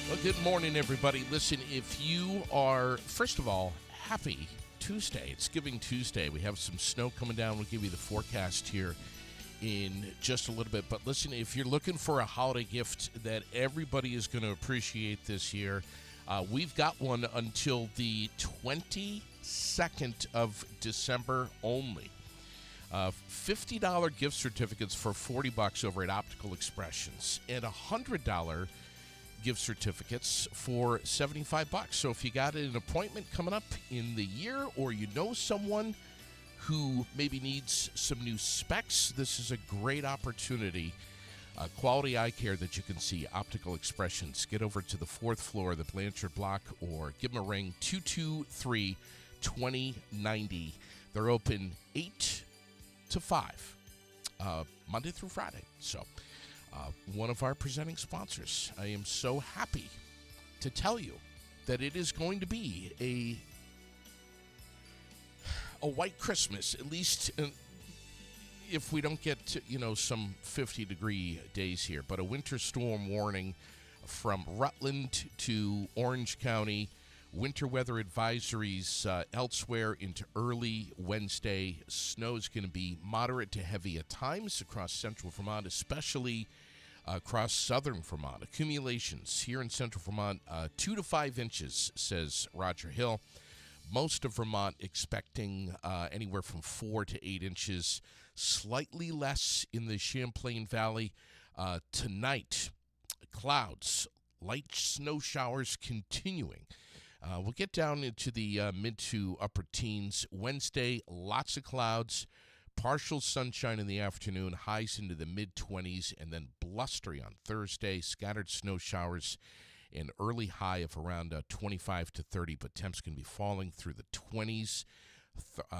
Well, good morning, everybody. Listen, if you are, first of all, happy Tuesday. It's Giving Tuesday. We have some snow coming down. We'll give you the forecast here in just a little bit. But listen, if you're looking for a holiday gift that everybody is going to appreciate this year, we've got one until the 22nd of December only. $50 gift certificates for $40 over at Optical Expressions, and $100 gift certificates for $75. So if you got an appointment coming up in the year, or you know someone who maybe needs some new specs, this is a great opportunity. Quality eye care that you can see. Optical Expressions. Get over to the 4th floor of the Blanchard Block, or give them a ring, 223-2090. They're open 8 to 5, Monday through Friday. So one of our presenting sponsors. I am so happy to tell you that it is going to be a white Christmas, at least if we don't get to, some 50-degree days here. But a winter storm warning from Rutland to Orange County. Winter weather advisories elsewhere into early Wednesday. Snow is going to be moderate to heavy at times across central Vermont, especially across southern Vermont. Accumulations here in central Vermont, 2 to 5 inches, says Roger Hill. Most of Vermont expecting anywhere from 4 to 8 inches. Slightly less in the Champlain Valley. Tonight, clouds, light snow showers continuing. We'll get down into the mid to upper teens. Wednesday, lots of clouds, partial sunshine in the afternoon, highs into the mid-20s, and then blustery on Thursday. Scattered snow showers, an early high of around 25 to 30, but temps can be falling through the 20s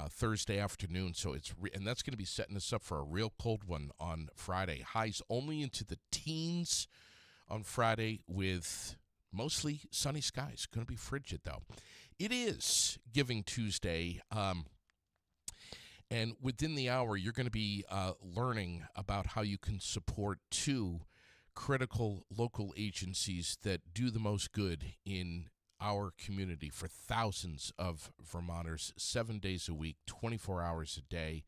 Thursday afternoon. So and that's going to be setting us up for a real cold one on Friday. Highs only into the teens on Friday with mostly sunny skies. Going to be frigid, though. It is Giving Tuesday, and within the hour, you're going to be learning about how you can support 2 critical local agencies that do the most good in our community for thousands of Vermonters, 7 days a week, 24 hours a day.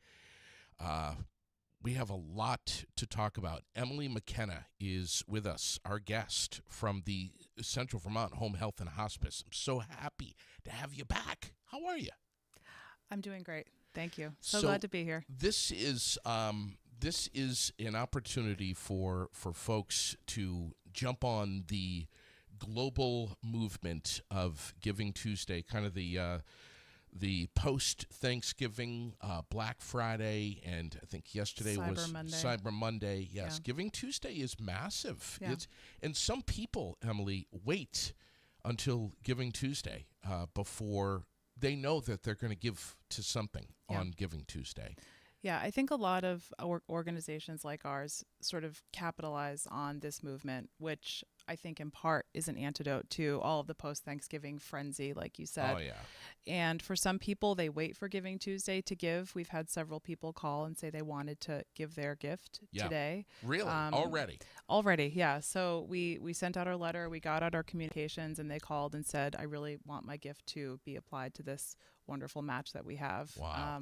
We have a lot to talk about. Emily McKenna is with us, our guest from the Central Vermont Home Health and Hospice. I'm so happy to have you back. How are you? I'm doing great. Thank you. So glad to be here. This is an opportunity for folks to jump on the global movement of Giving Tuesday, kind of the post-Thanksgiving Black Friday, and I think yesterday was Cyber Monday. Yes, yeah. Giving Tuesday is massive. Yeah. And some people, Emily, wait until Giving Tuesday before they know that they're going to give to something on Giving Tuesday. Yeah, I think a lot of organizations like ours sort of capitalize on this movement, which I think in part is an antidote to all of the post-Thanksgiving frenzy, like you said. Oh, yeah. And for some people, they wait for Giving Tuesday to give. We've had several people call and say they wanted to give their gift today. Really? Already? Already, yeah. So we sent out our letter, we got out our communications, and they called and said, I really want my gift to be applied to this wonderful match that we have. Wow.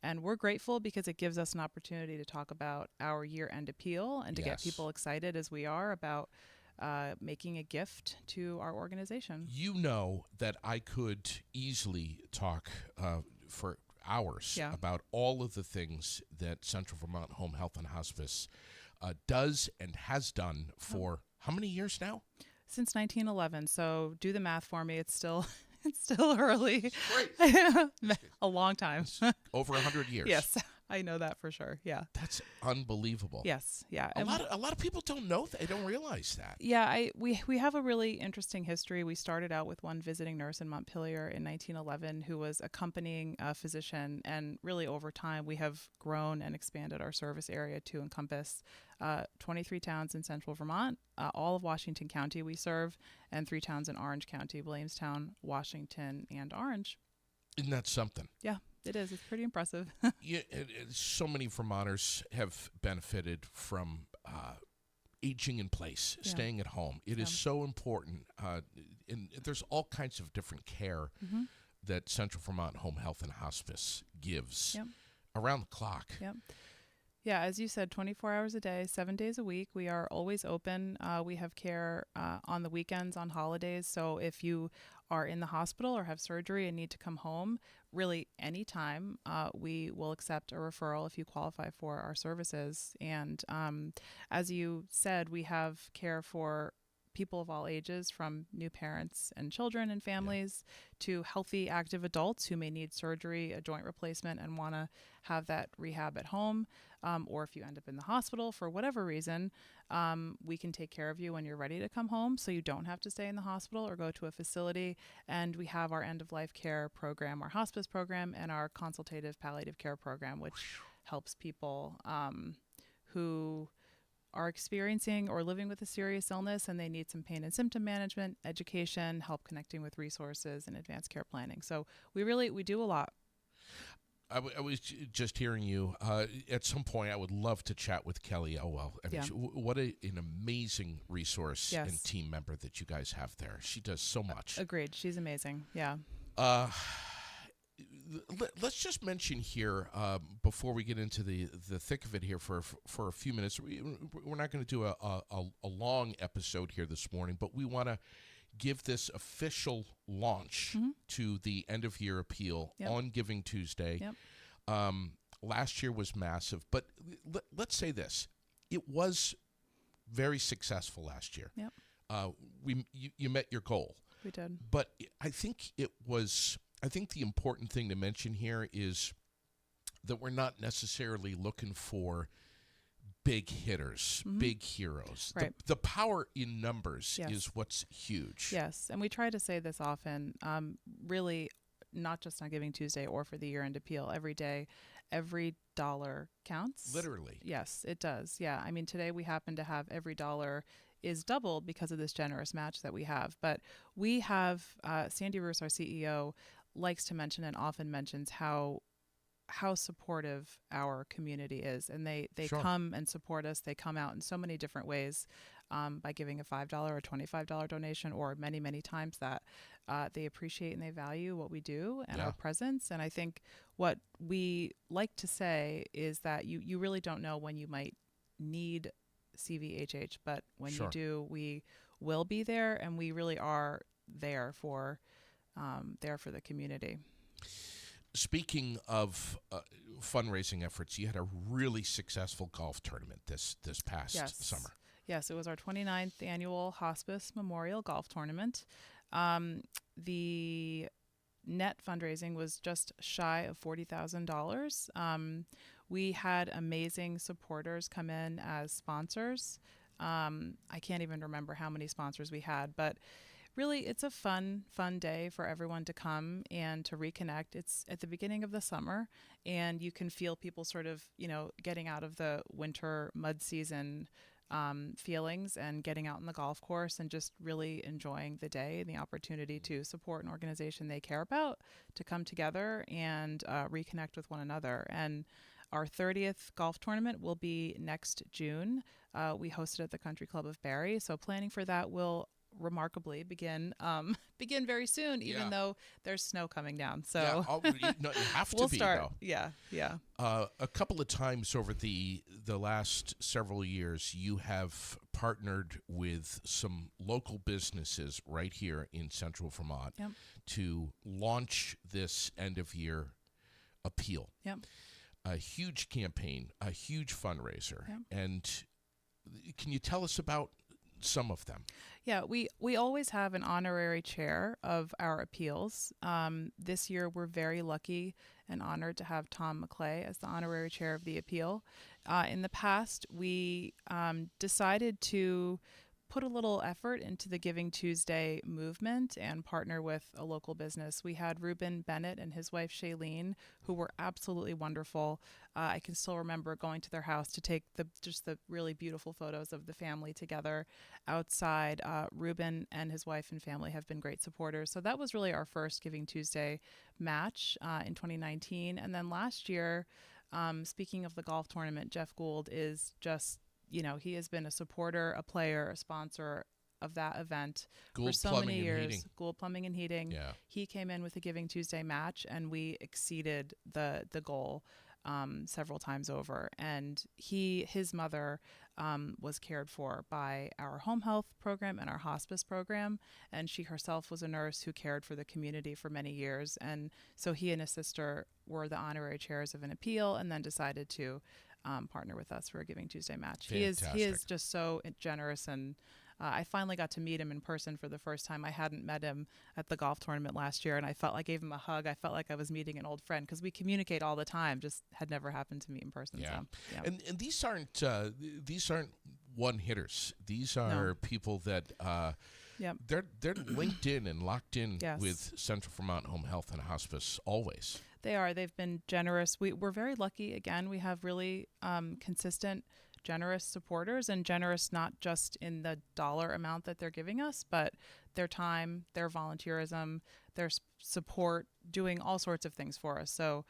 And we're grateful because it gives us an opportunity to talk about our year-end appeal and to get people excited as we are about making a gift to our organization. You know that I could easily talk for hours about all of the things that Central Vermont Home Health and Hospice does and has done for how many years now? Since 1911. So do the math for me. It's still early. Great. A long time. Over 100 years. Yes. I know that for sure. Yeah. That's unbelievable. Yes. Yeah. A lot of people don't know that. They don't realize that. Yeah. We have a really interesting history. We started out with one visiting nurse in Montpelier in 1911 who was accompanying a physician. And really over time, we have grown and expanded our service area to encompass 23 towns in central Vermont, all of Washington County we serve, and 3 towns in Orange County, Williamstown, Washington, and Orange. Isn't that something? Yeah. It is. It's pretty impressive. So many Vermonters have benefited from aging in place, Yeah. staying at home. It is so important. And there's all kinds of different care Mm-hmm. that Central Vermont Home Health and Hospice gives Yep. around the clock. Yep. Yeah, as you said, 24 hours a day, 7 days a week. We are always open. We have care on the weekends, on holidays. So if you are in the hospital or have surgery and need to come home, really anytime, we will accept a referral if you qualify for our services. And as you said, we have care for people of all ages, from new parents and children and families to healthy, active adults who may need surgery, a joint replacement, and want to have that rehab at home. Or if you end up in the hospital for whatever reason, we can take care of you when you're ready to come home, so you don't have to stay in the hospital or go to a facility. And we have our end-of-life care program, our hospice program, and our consultative palliative care program, which helps people who are experiencing or living with a serious illness and they need some pain and symptom management, education, help connecting with resources, and advanced care planning. So we do a lot. I was just hearing you. At some point, I would love to chat with Kelly Elwell. I mean, what an amazing resource and team member that you guys have there. She does so much. Agreed. She's amazing. Yeah. Let's just mention here, before we get into the thick of it here for a few minutes, we're not going to do a long episode here this morning, but we want to give this official launch to the end-of-year appeal on Giving Tuesday. Yep. Last year was massive, but let's say this. It was very successful last year. Yep. You met your goal. We did. But I think the important thing to mention here is that we're not necessarily looking for big hitters, big heroes. Right. The power in numbers is what's huge. Yes, and we try to say this often, really not just on Giving Tuesday or for the year-end appeal. Every day, every dollar counts. Literally. Yes, it does. Yeah, I mean, today we happen to have every dollar is doubled because of this generous match that we have. But we have, Sandy Roos, our CEO, likes to mention and often mentions how supportive our community is, and they come and support us. They come out in so many different ways, by giving a $5 or $25 donation, or many times that. They appreciate and they value what we do and our presence. And I think what we like to say is that you really don't know when you might need CVHH, but when you do, we will be there, and we really are there for the community. Speaking of fundraising efforts, you had a really successful golf tournament this past summer. Yes, it was our 29th annual Hospice Memorial Golf Tournament. The net fundraising was just shy of $40,000. We had amazing supporters come in as sponsors. I can't even remember how many sponsors we had, but really, it's a fun day for everyone to come and to reconnect. It's at the beginning of the summer, and you can feel people sort of, getting out of the winter mud season feelings and getting out on the golf course and just really enjoying the day and the opportunity to support an organization they care about, to come together and reconnect with one another. And our 30th golf tournament will be next June. We hosted at the Country Club of Barrie, so planning for that will remarkably begin very soon, even though there's snow coming down. So you have to we'll be start. though. Yeah. A couple of times over the last several years, you have partnered with some local businesses right here in Central Vermont to launch this end of year appeal. Yep. A huge campaign, a huge fundraiser. Yep. And can you tell us about some of them? Yeah, we always have an honorary chair of our appeals. This year, we're very lucky and honored to have Tom McClay as the honorary chair of the appeal. In the past, we decided to put a little effort into the Giving Tuesday movement and partner with a local business. We had Reuben Bennett and his wife Shailene, who were absolutely wonderful. I can still remember going to their house to take the really beautiful photos of the family together outside. Reuben and his wife and family have been great supporters. So that was really our first Giving Tuesday match in 2019. And then last year, speaking of the golf tournament, Jeff Gould is just he has been a supporter, a player, a sponsor of that event for Gould so Plumbing many and years. Heating. Gould Plumbing and Heating. Yeah. He came in with a Giving Tuesday match, and we exceeded the goal several times over. And his mother was cared for by our home health program and our hospice program, and she herself was a nurse who cared for the community for many years. And so he and his sister were the honorary chairs of an appeal, and then decided to partner with us for a Giving Tuesday match. Fantastic. He is just so generous, and I finally got to meet him in person for the first time. I hadn't met him at the golf tournament last year, and I gave him a hug. I felt like I was meeting an old friend because we communicate all the time. Just had never happened to meet in person. Yeah. So, yeah. And these aren't one hitters. These are people that Yep. they're linked in and locked in Yes. with Central Vermont Home Health and Hospice always. They are. They've been generous. We're very lucky. Again, we have really consistent, generous supporters, and generous not just in the dollar amount that they're giving us, but their time, their volunteerism, their support, doing all sorts of things for us. So,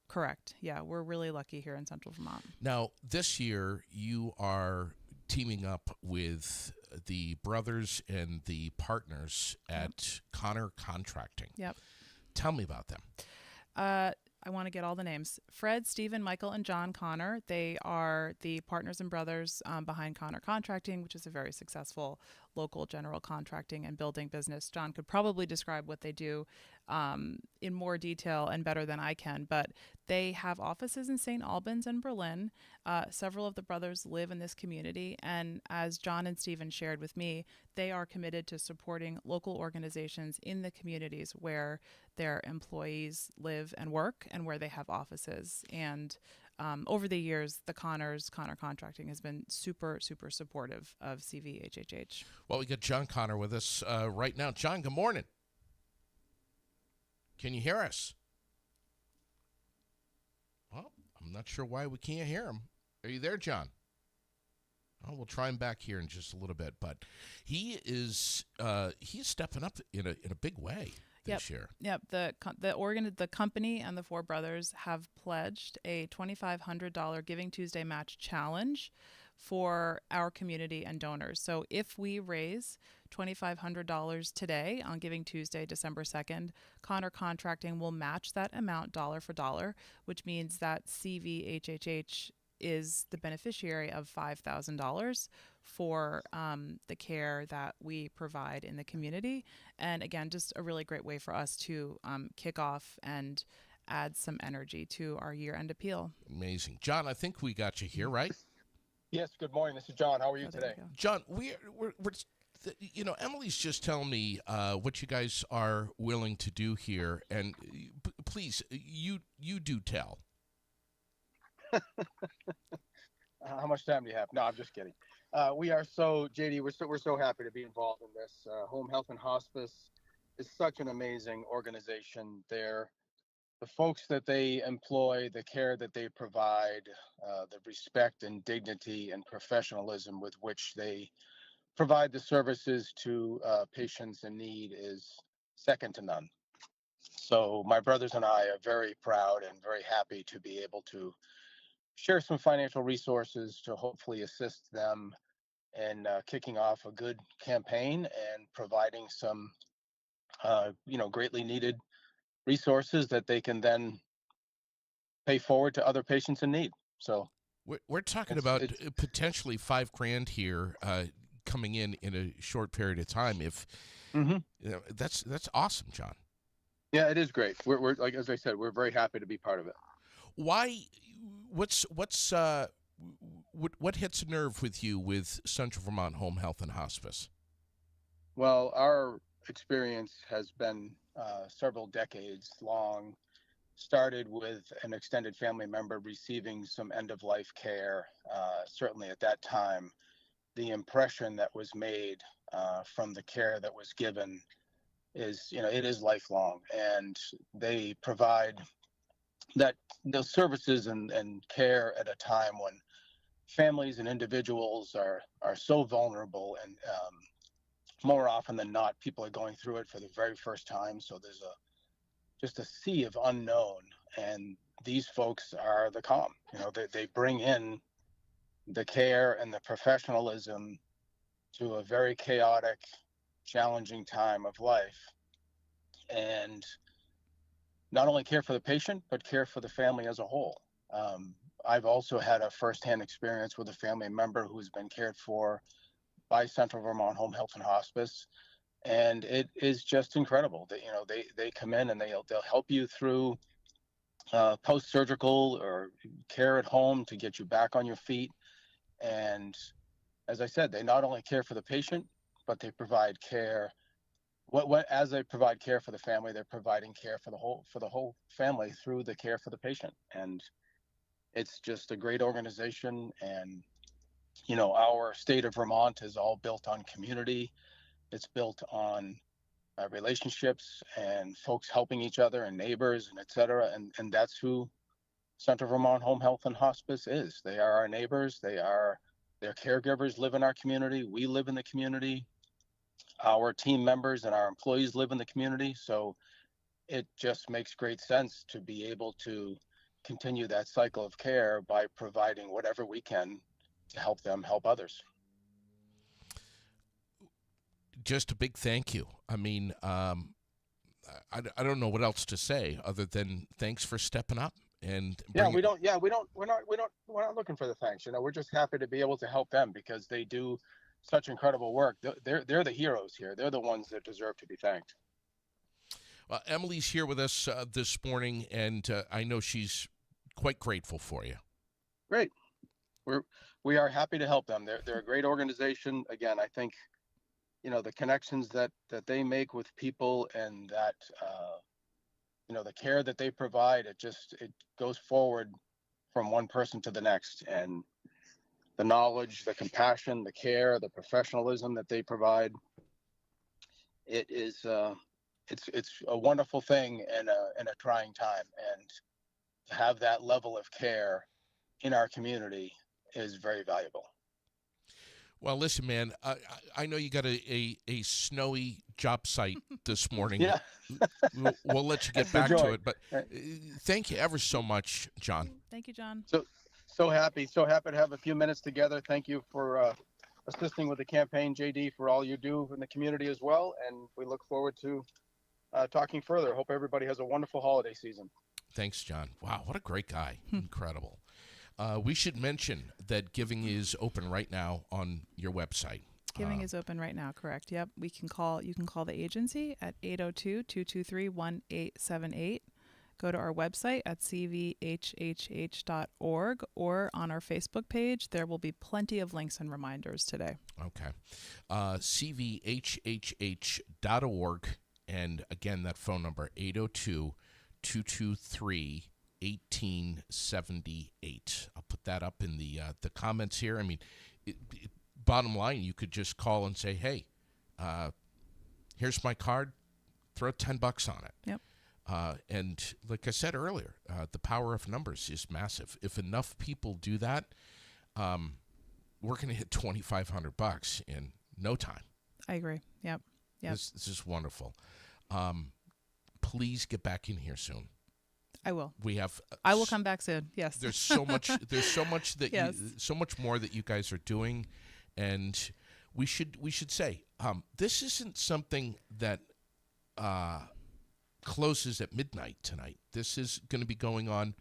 correct. Yeah, we're really lucky here in Central Vermont. Now, this year you are teaming up with the brothers and the partners at Connor Contracting. Yep. Tell me about them. I want to get all the names. Fred, Stephen, Michael, and John Connor. They are the partners and brothers behind Connor Contracting, which is a very successful local general contracting and building business. John could probably describe what they do in more detail and better than I can, but they have offices in St. Albans and Berlin. Several of the brothers live in this community, and as John and Stephen shared with me, they are committed to supporting local organizations in the communities where their employees live and work and where they have offices. And over the years, Connor Contracting has been super, super supportive of CVHHH. Well, we got John Connor with us right now. John, good morning. Can you hear us? Well, I'm not sure why we can't hear him. Are you there, John? Oh, we'll try him back here in just a little bit. But he's stepping up in a big way this year. Yep. The company and the four brothers have pledged a $2,500 Giving Tuesday match challenge for our community and donors. So if we raise $2,500 today on Giving Tuesday, December 2nd, Connor Contracting will match that amount dollar for dollar, which means that CVHHH is the beneficiary of $5,000 for the care that we provide in the community. And again, just a really great way for us to kick off and add some energy to our year-end appeal. Amazing. John, I think we got you here, right? Yes, good morning. This is John. How are you today? John, we're Emily's just telling me what you guys are willing to do here, and please, you do tell. How much time do you have? No, I'm just kidding. We are so, JD, we're so happy to be involved in this. Home Health and Hospice is such an amazing organization. The folks that they employ, the care that they provide, the respect and dignity and professionalism with which they provide the services to patients in need is second to none. So my brothers and I are very proud and very happy to be able to share some financial resources to hopefully assist them in kicking off a good campaign and providing some, greatly needed resources that they can then pay forward to other patients in need. So we're talking about potentially $5,000 here coming in a short period of time. If that's awesome, John. Yeah, it is great. We're like, as I said, we're very happy to be part of it. Why? What hits a nerve with you with Central Vermont Home Health and Hospice? Well, our experience has been several decades long. Started with an extended family member receiving some end-of-life care. Certainly at that time, the impression that was made from the care that was given is, it is lifelong. And they provide those services and care at a time when families and individuals are so vulnerable, and more often than not, people are going through it for the very first time. So there's just a sea of unknown, and these folks are the calm. They bring in the care and the professionalism to a very chaotic, challenging time of life, and not only care for the patient, but care for the family as a whole. Um, I've also had a firsthand experience with a family member who's been cared for by Central Vermont Home Health and Hospice, and it is just incredible that they come in and they'll help you through post-surgical or care at home to get you back on your feet. And as I said, they not only care for the patient, but they provide care. What as they provide care for the family, they're providing care for the whole family through the care for the patient. And it's just a great organization. And our state of Vermont is all built on community. It's built on relationships and folks helping each other and neighbors and et cetera. And that's who Central Vermont Home Health and Hospice is. They are our neighbors. Their caregivers live in our community. We live in the community. Our team members and our employees live in the community. So it just makes great sense to be able to continue that cycle of care by providing whatever we can to help them help others. Just a big thank you. I mean, I don't know what else to say other than thanks for stepping up and we're not looking for the thanks. We're just happy to be able to help them because they do such incredible work. They're the heroes here. They're the ones that deserve to be thanked. Well, Emily's here with us this morning, and I know she's quite grateful for you. Great. We are happy to help them. They're a great organization. Again, I think the connections that they make with people and that the care that they provide, it goes forward from one person to the next. And the knowledge, the compassion, the care, the professionalism that they provide, it's a wonderful thing in a trying time. And to have that level of care in our community is very valuable. Well, listen, man, I know you got a snowy job site this morning. Yeah. we'll let you get back to it, but thank you ever so much, John. Thank you, John. So happy to have a few minutes together. Thank you for assisting with the campaign, JD, for all you do in the community as well. And we look forward to talking further. Hope everybody has a wonderful holiday season. Thanks, John. Wow, what a great guy. Incredible. We should mention that giving is open right now on your website. Giving is open right now, correct? Yep. You can call the agency at 802-223-1878. Go to our website at cvhhh.org or on our Facebook page. There will be plenty of links and reminders today. Okay. cvhhh.org. And again, that phone number, 802-223-1878. I'll put that up in the comments here. I mean, bottom line, you could just call and say, hey, here's my card. Throw $10 on it. Yep. And like I said earlier, the power of numbers is massive. If enough people do that, we're going to hit $2,500 in no time. I agree. Yep. This is wonderful. Please get back in here soon. I will. I will come back soon. Yes. There's so much. There's so much that yes. so much more that you guys are doing, and we should say this isn't something that closes at midnight tonight. This is going to be going on,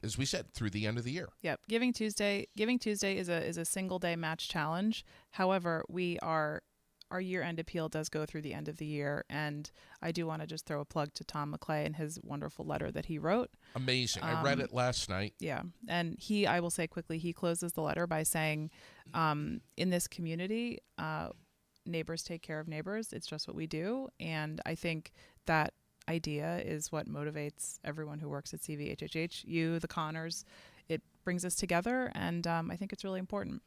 as we said, through the end of the year. Yep. Giving Tuesday is a single day match challenge. However, our year-end appeal does go through the end of the year, and I do want to just throw a plug to Tom McClay and his wonderful letter that he wrote. Amazing. I read it last night. Yeah, and I will say quickly, he closes the letter by saying, in this community, neighbors take care of neighbors. It's just what we do, and I think that idea is what motivates everyone who works at CVHHH, you, the Connors. It brings us together, and I think it's really important.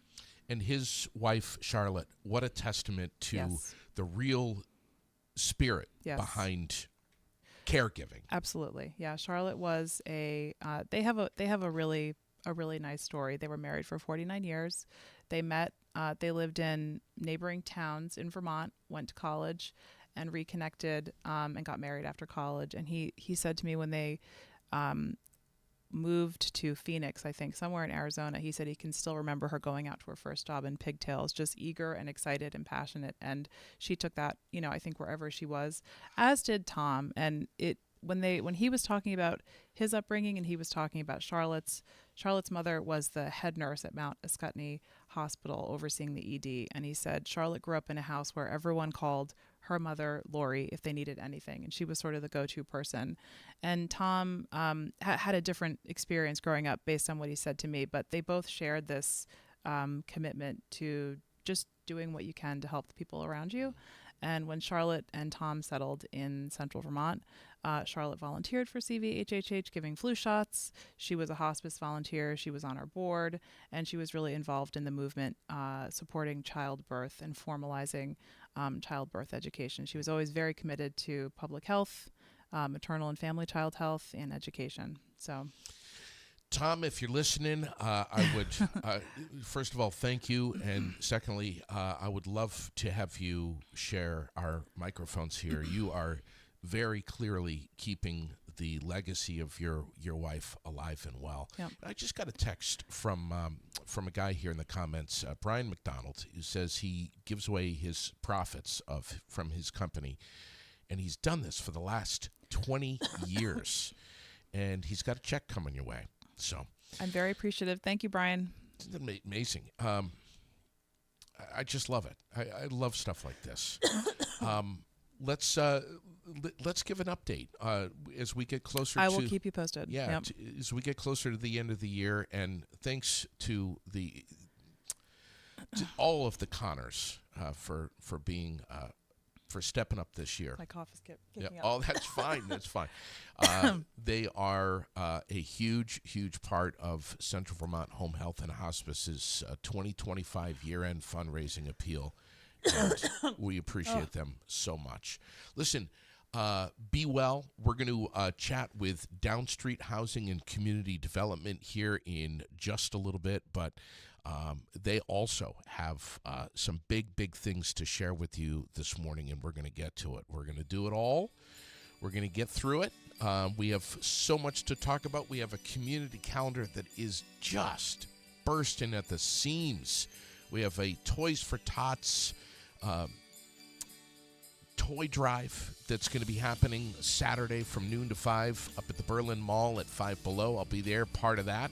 And his wife, Charlotte, what a testament to yes. the real spirit yes. behind caregiving. Absolutely. Yeah. Charlotte was they have a really nice story. They were married for 49 years. They met, they lived in neighboring towns in Vermont, went to college and reconnected, and got married after college. And he said to me when moved to Phoenix, I think, somewhere in Arizona. He said he can still remember her going out to her first job in pigtails, just eager and excited and passionate. And she took that, I think wherever she was, as did Tom. And when he was talking about his upbringing and he was talking about Charlotte's mother was the head nurse at Mount Ascutney Hospital overseeing the ED. And he said Charlotte grew up in a house where everyone called her mother Lori if they needed anything, and she was sort of the go-to person. And Tom had a different experience growing up based on what he said to me, but they both shared this commitment to just doing what you can to help the people around you. And when Charlotte and Tom settled in central Vermont, Charlotte volunteered for CVHHH, giving flu shots. She was a hospice volunteer. She was on our board, and she was really involved in the movement supporting childbirth and formalizing childbirth education. She was always very committed to public health, maternal and family child health, and education. So, Tom, if you're listening, I would, first of all, thank you. And secondly, I would love to have you share our microphones here. You are very clearly keeping the legacy of your wife alive and well. Yep. I just got a text from a guy here in the comments, Brian McDonald, who says he gives away his profits from his company, and he's done this for the last 20 years, and he's got a check coming your way. So I'm very appreciative. Thank you, Brian. Isn't it amazing? I just love it. I love stuff like this. Let's give an update as we get closer. I will keep you posted. Yeah, yep. As we get closer to the end of the year, and thanks to all of the Connors for being. For stepping up this year. My cough is kicking yeah. up. Oh, that's fine. That's fine. They are a huge, huge part of Central Vermont Home Health and Hospice's 2025 year-end fundraising appeal. And we appreciate them so much. Listen, be well. We're going to chat with Downstreet Housing and Community Development here in just a little bit, but they also have some big things to share with you this morning, and we're going to get to it. We're going to do it all. We're going to get through it. We have so much to talk about. We have a community calendar that is just bursting at the seams. We have a Toys for Tots toy drive that's going to be happening Saturday from noon to 5 up at the Berlin Mall at 5 Below. I'll be there, part of that.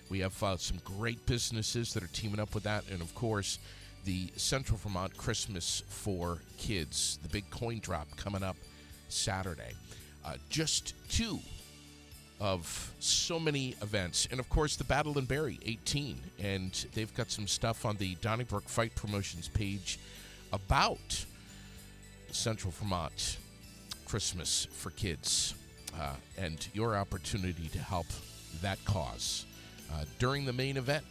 We have some great businesses that are teaming up with that. And, of course, the Central Vermont Christmas for Kids, the big coin drop coming up Saturday. Just two of so many events. And, of course, the Battle and Berry 18. And they've got some stuff on the Donnybrook Fight Promotions page about Central Vermont Christmas for Kids and your opportunity to help that cause. During the main event,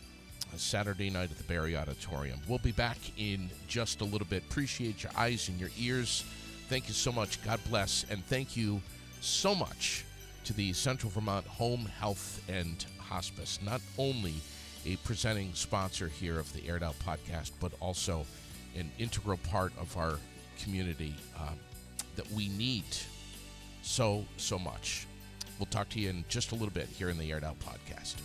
Saturday night at the Barry Auditorium. We'll be back in just a little bit. Appreciate your eyes and your ears. Thank you so much. God bless. And thank you so much to the Central Vermont Home Health and Hospice. Not only a presenting sponsor here of the Aired Out podcast, but also an integral part of our community that we need so much. We'll talk to you in just a little bit here in the Aired Out podcast.